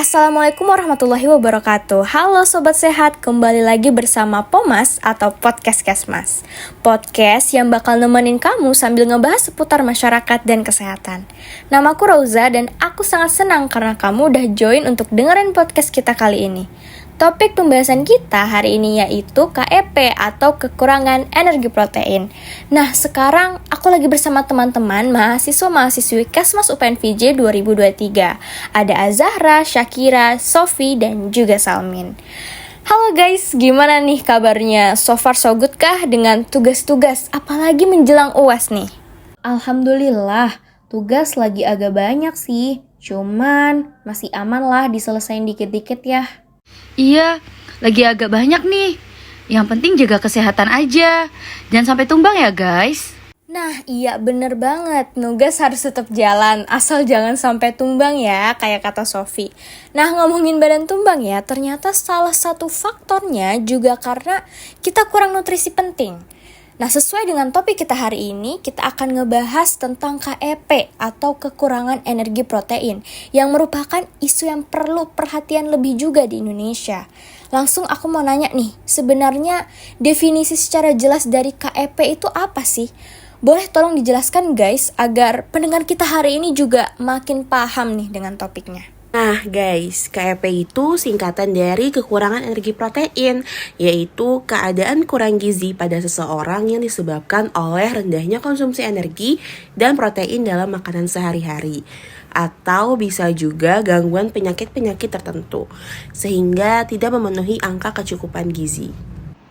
Assalamualaikum warahmatullahi wabarakatuh. Halo Sobat Sehat, kembali lagi bersama Pomas atau Podcast Kesmas. Podcast yang bakal nemenin kamu sambil ngebahas seputar masyarakat dan kesehatan. Namaku Rauza dan aku sangat senang karena kamu udah join untuk dengerin podcast kita kali ini. Topik pembahasan kita hari ini yaitu KEP atau kekurangan energi protein. Nah, sekarang aku lagi bersama teman-teman mahasiswa-mahasiswi Kesmas UPN VJ 2023. Ada Azahra, Syakira, Sofi, dan juga Salmin. Halo guys, gimana nih kabarnya? So far so good kah dengan tugas-tugas? Apalagi menjelang UAS nih? Alhamdulillah, tugas lagi agak banyak sih. Cuman masih aman lah diselesain dikit-dikit ya. Iya, lagi agak banyak nih. Yang penting jaga kesehatan aja. Jangan sampai tumbang ya guys. Nah, iya bener banget. Nugas harus tetap jalan, asal jangan sampai tumbang ya, kayak kata Sofi. Nah, ngomongin badan tumbang ya, ternyata salah satu faktornya juga karena kita kurang nutrisi penting. Nah, sesuai dengan topik kita hari ini, kita akan ngebahas tentang KEP atau kekurangan energi protein yang merupakan isu yang perlu perhatian lebih juga di Indonesia. Langsung aku mau nanya nih, sebenarnya definisi secara jelas dari KEP itu apa sih? Boleh tolong dijelaskan guys, agar pendengar kita hari ini juga makin paham nih dengan topiknya. Nah guys, KEP itu singkatan dari kekurangan energi protein, yaitu keadaan kurang gizi pada seseorang yang disebabkan oleh rendahnya konsumsi energi dan protein dalam makanan sehari-hari. Atau bisa juga gangguan penyakit-penyakit tertentu, sehingga tidak memenuhi angka kecukupan gizi.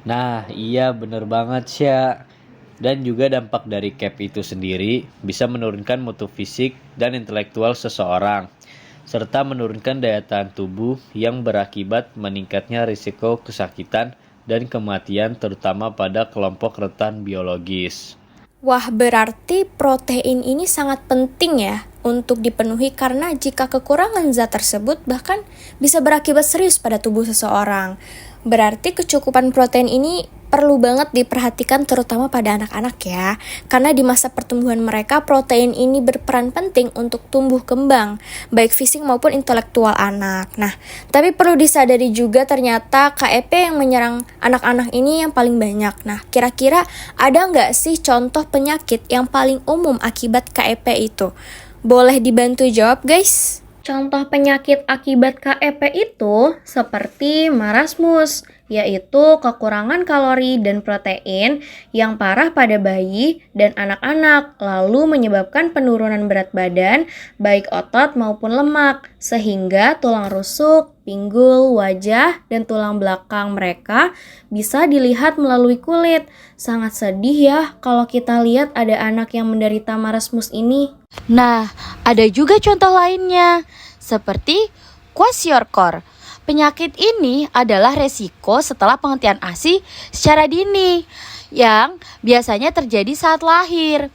Nah iya bener banget Sya. Dan juga dampak dari KEP itu sendiri bisa menurunkan mutu fisik dan intelektual seseorang, serta menurunkan daya tahan tubuh yang berakibat meningkatnya risiko kesakitan dan kematian terutama pada kelompok rentan biologis. Wah, berarti protein ini sangat penting ya untuk dipenuhi karena jika kekurangan zat tersebut bahkan bisa berakibat serius pada tubuh seseorang. Berarti kecukupan protein ini perlu banget diperhatikan terutama pada anak-anak ya. Karena di masa pertumbuhan mereka protein ini berperan penting untuk tumbuh kembang, baik fisik maupun intelektual anak. Nah, tapi perlu disadari juga ternyata KEP yang menyerang anak-anak ini yang paling banyak. Nah, kira-kira ada nggak sih contoh penyakit yang paling umum akibat KEP itu? Boleh dibantu jawab guys? Contoh penyakit akibat KEP itu seperti marasmus, yaitu kekurangan kalori dan protein yang parah pada bayi dan anak-anak, lalu menyebabkan penurunan berat badan, baik otot maupun lemak, sehingga tulang rusuk, pinggul, wajah, dan tulang belakang mereka bisa dilihat melalui kulit. Sangat sedih ya kalau kita lihat ada anak yang menderita marasmus ini. Nah, ada juga contoh lainnya, seperti kwashiorkor. Penyakit ini adalah resiko setelah penghentian ASI secara dini, yang biasanya terjadi saat lahir.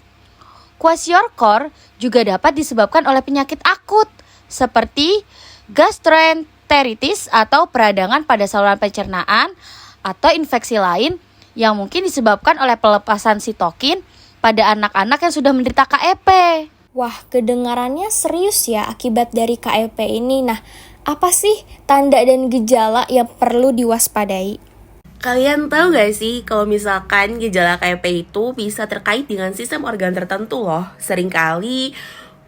Kwashiorkor juga dapat disebabkan oleh penyakit akut, seperti gastroenteritis atau peradangan pada saluran pencernaan, atau infeksi lain yang mungkin disebabkan oleh pelepasan sitokin pada anak-anak yang sudah menderita KEP. Wah, kedengarannya serius ya akibat dari KEP ini. Nah, apa sih tanda dan gejala yang perlu diwaspadai? Kalian tahu gak sih kalau misalkan gejala KEP itu bisa terkait dengan sistem organ tertentu loh. Seringkali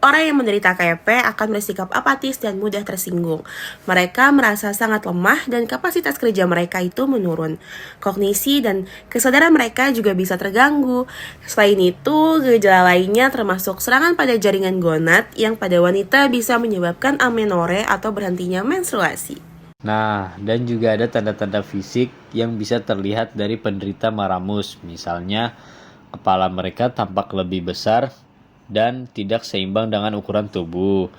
orang yang menderita KEP akan bersikap apatis dan mudah tersinggung. Mereka merasa sangat lemah dan kapasitas kerja mereka itu menurun. Kognisi dan kesadaran mereka juga bisa terganggu. Selain itu, gejala lainnya termasuk serangan pada jaringan gonad yang pada wanita bisa menyebabkan amenore atau berhentinya menstruasi. Nah, dan juga ada tanda-tanda fisik yang bisa terlihat dari penderita marasmus. Misalnya, kepala mereka tampak lebih besar dan tidak seimbang dengan ukuran tubuh.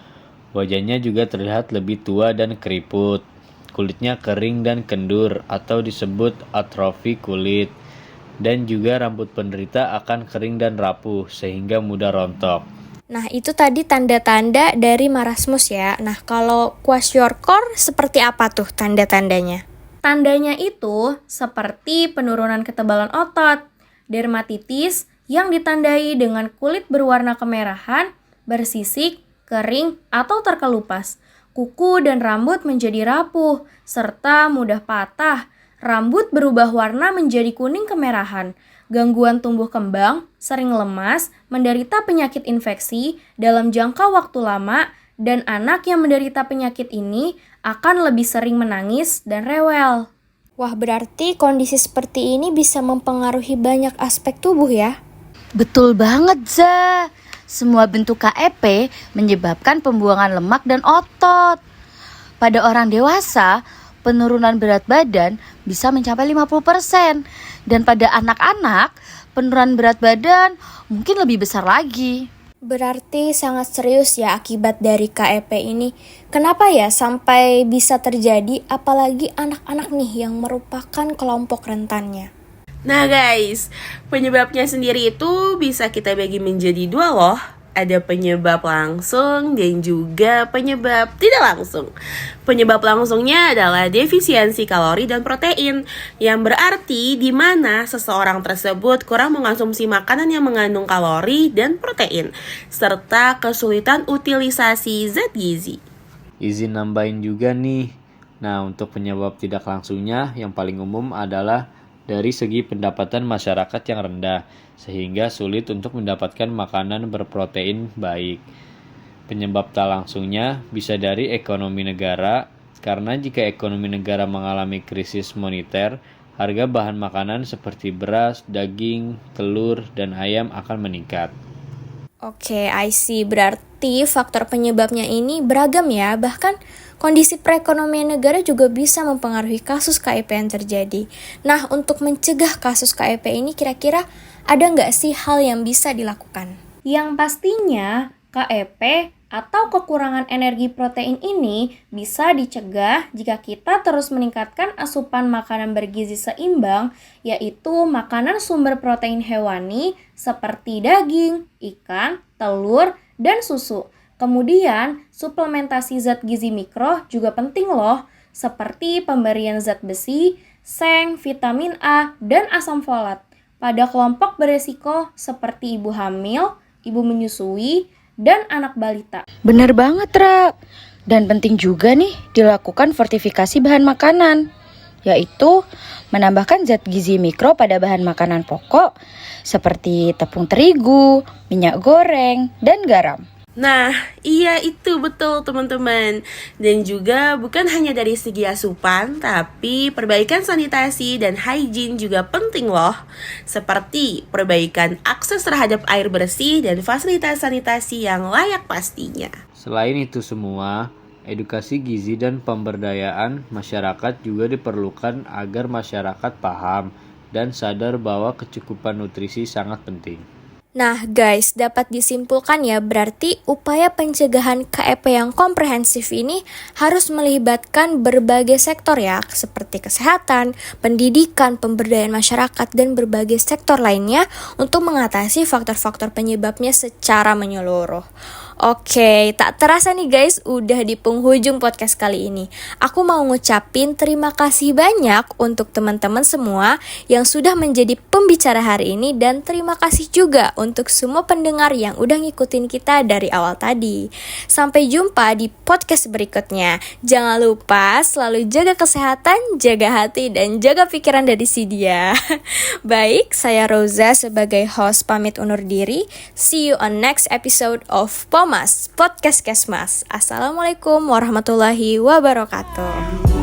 Wajahnya juga terlihat lebih tua dan keriput. Kulitnya kering dan kendur atau disebut atrofi kulit. Dan juga rambut penderita akan kering dan rapuh sehingga mudah rontok. Nah, itu tadi tanda-tanda dari marasmus ya. Nah, kalau kwashiorkor seperti apa tuh tanda-tandanya? Tandanya itu seperti penurunan ketebalan otot, dermatitis yang ditandai dengan kulit berwarna kemerahan, bersisik, kering, atau terkelupas. Kuku dan rambut menjadi rapuh, serta mudah patah. Rambut berubah warna menjadi kuning kemerahan. Gangguan tumbuh kembang, sering lemas, menderita penyakit infeksi dalam jangka waktu lama, dan anak yang menderita penyakit ini akan lebih sering menangis dan rewel. Wah, berarti kondisi seperti ini bisa mempengaruhi banyak aspek tubuh ya? Betul banget, Za. Semua bentuk KEP menyebabkan pembuangan lemak dan otot. Pada orang dewasa, penurunan berat badan bisa mencapai 50%. Dan pada anak-anak, penurunan berat badan mungkin lebih besar lagi. Berarti sangat serius ya akibat dari KEP ini. Kenapa ya sampai bisa terjadi, apalagi anak-anak nih yang merupakan kelompok rentannya? Nah guys, penyebabnya sendiri itu bisa kita bagi menjadi dua loh. Ada penyebab langsung dan juga penyebab tidak langsung. Penyebab langsungnya adalah defisiensi kalori dan protein, yang berarti di mana seseorang tersebut kurang mengonsumsi makanan yang mengandung kalori dan protein, serta kesulitan utilisasi zat gizi. Izin nambahin juga nih. Nah, untuk penyebab tidak langsungnya yang paling umum adalah dari segi pendapatan masyarakat yang rendah, sehingga sulit untuk mendapatkan makanan berprotein baik. Penyebab tak langsungnya bisa dari ekonomi negara, karena jika ekonomi negara mengalami krisis moneter, harga bahan makanan seperti beras, daging, telur, dan ayam akan meningkat. Oke, I see. Berarti faktor penyebabnya ini beragam ya. Bahkan kondisi perekonomian negara juga bisa mempengaruhi kasus KEP yang terjadi. Nah, untuk mencegah kasus KEP ini kira-kira ada nggak sih hal yang bisa dilakukan? Yang pastinya, KEP atau kekurangan energi protein ini bisa dicegah jika kita terus meningkatkan asupan makanan bergizi seimbang, yaitu makanan sumber protein hewani seperti daging, ikan, telur, dan susu. Kemudian, suplementasi zat gizi mikro juga penting loh, seperti pemberian zat besi, seng, vitamin A, dan asam folat pada kelompok beresiko seperti ibu hamil, ibu menyusui, dan anak balita. Bener banget, Ra. Dan penting juga nih dilakukan fortifikasi bahan makanan, yaitu menambahkan zat gizi mikro pada bahan makanan pokok seperti tepung terigu, minyak goreng, dan garam. Nah, iya itu betul teman-teman. Dan juga bukan hanya dari segi asupan, tapi perbaikan sanitasi dan hygiene juga penting loh. Seperti perbaikan akses terhadap air bersih dan fasilitas sanitasi yang layak pastinya. Selain itu semua, edukasi gizi dan pemberdayaan masyarakat juga diperlukan agar masyarakat paham dan sadar bahwa kecukupan nutrisi sangat penting. Nah guys, dapat disimpulkan ya, berarti upaya pencegahan KEP yang komprehensif ini harus melibatkan berbagai sektor ya, seperti kesehatan, pendidikan, pemberdayaan masyarakat, dan berbagai sektor lainnya untuk mengatasi faktor-faktor penyebabnya secara menyeluruh. Oke, tak terasa nih guys, udah di penghujung podcast kali ini. Aku mau ngucapin terima kasih banyak untuk teman-teman semua yang sudah menjadi pembicara hari ini, dan terima kasih juga untuk semua pendengar yang udah ngikutin kita dari awal tadi. Sampai jumpa di podcast berikutnya. Jangan lupa selalu jaga kesehatan, jaga hati, dan jaga pikiran dari si dia. Baik, saya Rosa sebagai host pamit undur diri. See you on next episode of Pomas Podcast Kesmas. Assalamualaikum warahmatullahi wabarakatuh.